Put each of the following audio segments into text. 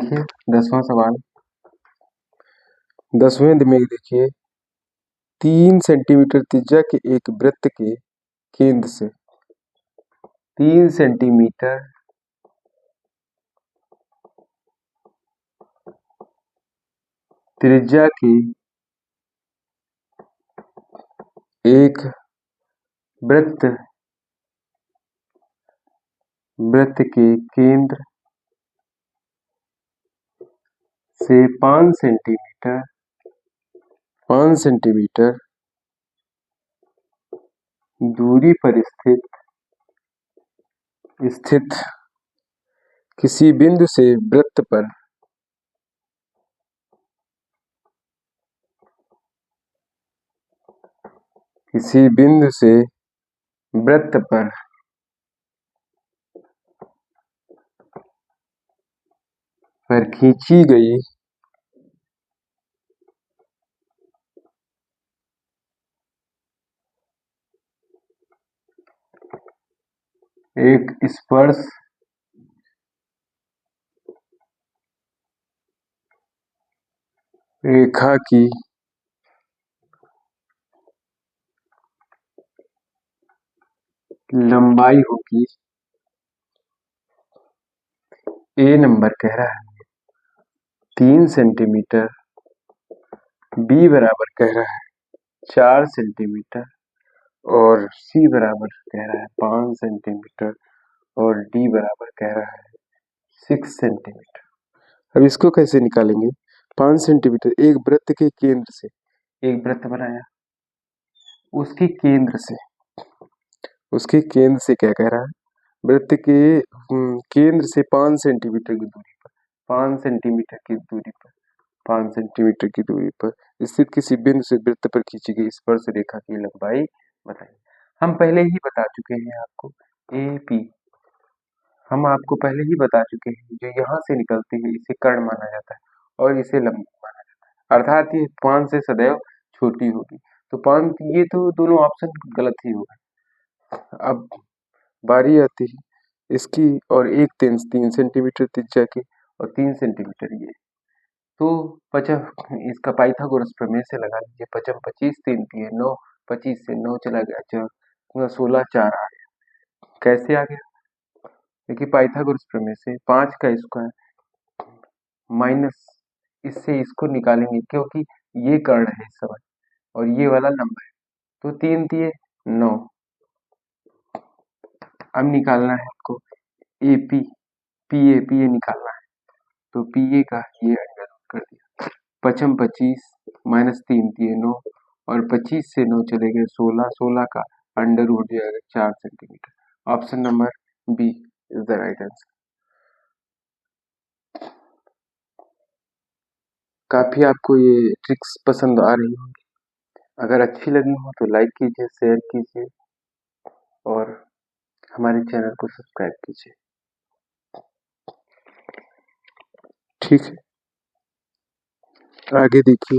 देखिए 10वां सवाल। 10वें में देखिए 3 सेंटीमीटर त्रिज्या के एक वृत्त के केंद्र से 3 सेंटीमीटर त्रिज्या के एक वृत्त के केंद्र से 5 सेंटीमीटर दूरी पर स्थित किसी बिंदु से वृत्त पर खींची गई एक स्पर्श रेखा की लंबाई होगी। ए नंबर कह रहा है 3 सेंटीमीटर, बी बराबर कह रहा है 4 सेंटीमीटर और सी बराबर कह रहा है 5 सेंटीमीटर और डी बराबर कह रहा है 6 सेंटीमीटर। अब इसको कैसे निकालेंगे? 5 सेंटीमीटर एक वृत्त के केंद्र से, एक वृत्त बनाया, उसके केंद्र से क्या कह रहा है? वृत्त के केंद्र से 5 सेंटीमीटर की दूरी पर 5 सेंटीमीटर की दूरी पर 5 सेंटीमीटर की दूरी पर स्थित किसी बिंदु से वृत्त पर खींची गई स्पर्श रेखा की लंबाई बताइए। हम पहले ही बता चुके हैं आपको ए पी, हम आपको पहले ही बता चुके हैं जो यहाँ से निकलती है इसे कर्ण माना जाता है और इसे लंब माना जाता है, अर्थात ये 5 से सदैव छोटी होगी। तो 5, ये तो दोनों ऑप्शन गलत ही हो गए। अब बारी आती है इसकी, और एक 3 सेंटीमीटर त्रिज्या की और 3 सेंटीमीटर ये, तो इसका पाइथागोरस प्रमेय से लगा लीजिए। 5 25 3 3 9, 25 से 9 चला गया 4, 16 4 आ गया। कैसे आ गया? देखिए पाइथागोरस प्रमेय से 5 का स्क्वायर माइनस इससे इसको निकालेंगे क्योंकि ये कर्ण है इस समय और ये वाला लंबा है, तो 3 दिए 9। अब निकालना है आपको एपी, पीए निकालना है, तो पीए का ये अंडर रूट कर दिया। 5 25 माइनस 3 दिए 9 और 25 से 9 चले गए 16, 16 का अंडर रूट दिया गया 4 centimetre. Option number B is the right answer. काफी आपको ये ट्रिक्स पसंद आ रही होंगी, अगर अच्छी लगी हो तो लाइक कीजिए, शेयर कीजिए और हमारे चैनल को सब्सक्राइब कीजिए। ठीक है, आगे देखिए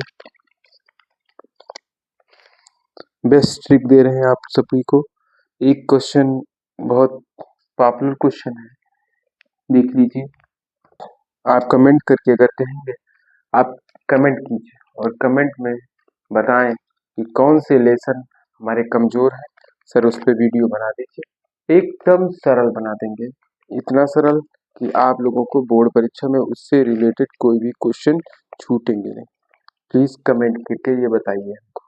बेस्ट ट्रिक दे रहे हैं आप सभी को। एक क्वेश्चन बहुत पॉपुलर क्वेश्चन है, देख लीजिए। आप कमेंट करके अगर कहेंगे, आप कमेंट कीजिए और कमेंट में बताएं कि कौन से लेसन हमारे कमजोर है, सर उस पर वीडियो बना दीजिए। एकदम सरल बना देंगे, इतना सरल कि आप लोगों को बोर्ड परीक्षा में उससे रिलेटेड कोई भी क्वेश्चन छूटेंगे नहीं। प्लीज कमेंट करके ये बताइए हमको।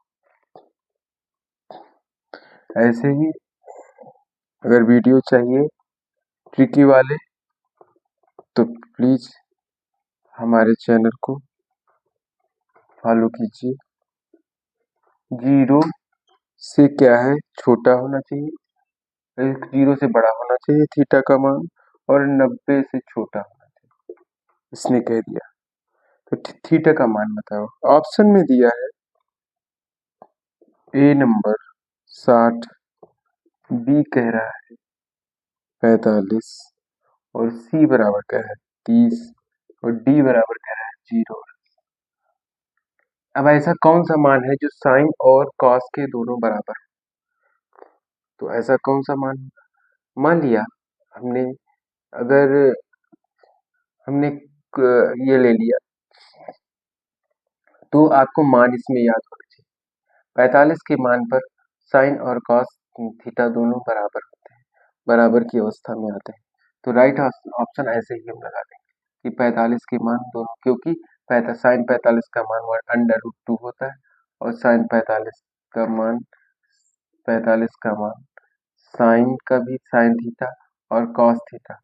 ऐसे ही अगर वीडियो चाहिए ट्रिकी वाले तो प्लीज हमारे चैनल को फॉलो कीजिए। 0 से क्या है, छोटा होना चाहिए, 0 से बड़ा होना चाहिए थीटा का मान और 90 से छोटा होना चाहिए, इसने कह दिया। तो थीटा का मान बताओ। ऑप्शन में दिया है ए नंबर 60, बी कह रहा है 45 और सी बराबर कह रहा है 30 और डी बराबर कह रहा है 0। अब ऐसा कौन सा मान है जो साइन और कॉस के दोनों बराबर? तो ऐसा कौन सा मान होगा? मान लिया हमने, अगर हमने ये ले लिया, तो आपको मान इसमें याद होना चाहिए। 45 के मान पर साइन और कॉस थीटा दोनों बराबर होते हैं, बराबर की अवस्था में आते हैं। तो राइट ऑप्शन ऐसे ही हम लगा देंगे कि 45 के मान दोनों, क्योंकि साइन 45 का मान √2 होता है और साइन 45 का मान साइन का भी साइन थीटा और कॉस थीटा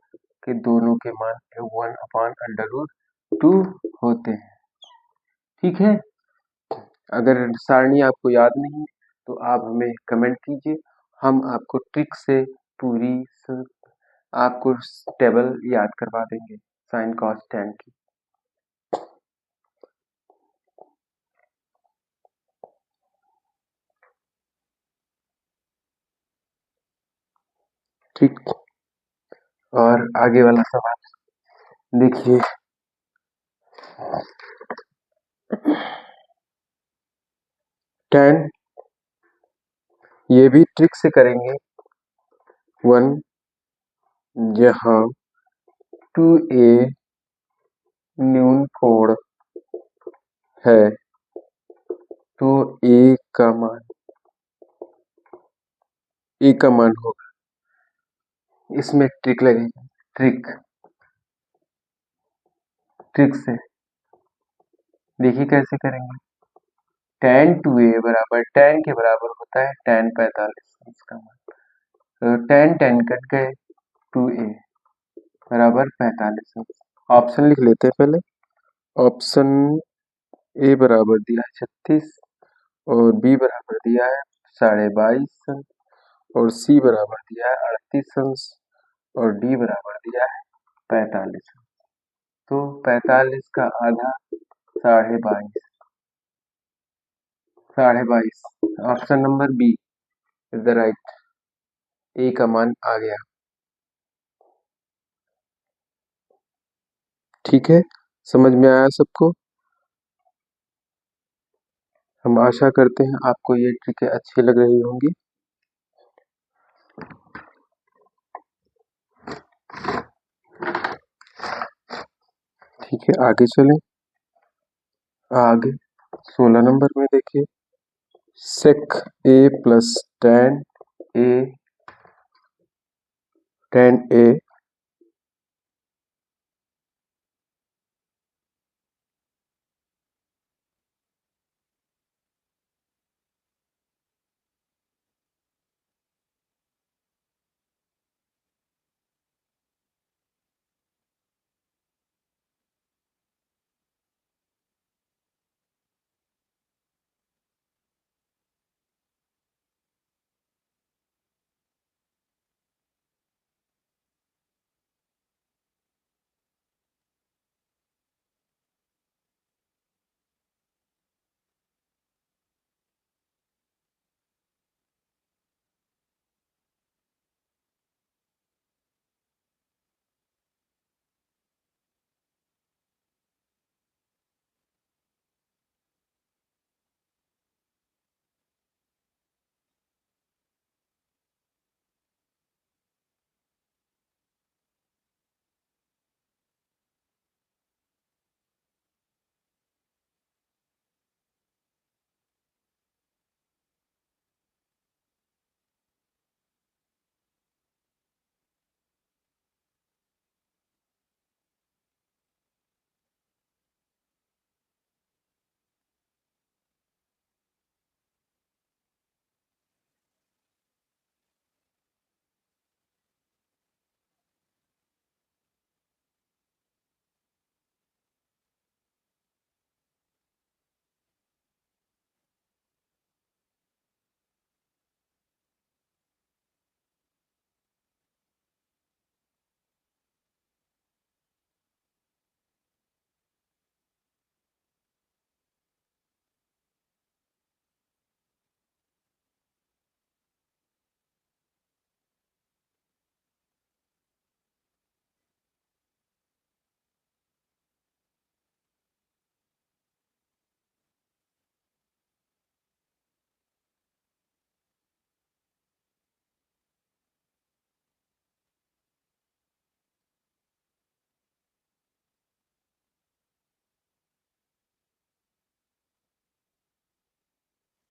के दोनों के मान 1/√2 होते हैं। ठीक है, अगर सारणी आपको याद नहीं है तो आप हमें कमेंट कीजिए, हम आपको ट्रिक से पूरी आपको टेबल याद करवा देंगे साइन कॉस टैन की। ठीक, और आगे वाला सवाल देखिए, टैन, ये भी ट्रिक से करेंगे। 1 जहां 2a न्यून कोण है तो a का मान होगा, इसमें ट्रिक लगेगी। ट्रिक से देखिए कैसे करेंगे। tan 2a बराबर tan के बराबर होता है tan 45 इसका मान, तो tan कट गए, 2a बराबर 45। ऑप्शन लिख लेते हैं पहले। ऑप्शन ए बराबर दिया है 36 और बी बराबर दिया है 22.5 और सी बराबर दिया है 38 और डी बराबर दिया है 45। तो 45 का आधा 22.5, 22.5। Option number B is the right. A का मान आ गया। ठीक है, समझ में आया सबको? हम आशा करते हैं आपको ये ट्रिकें अच्छी लग रही होंगी। ठीक है, आगे चलें। आगे 16 नंबर में देखिए, सेक ए प्लस tan ए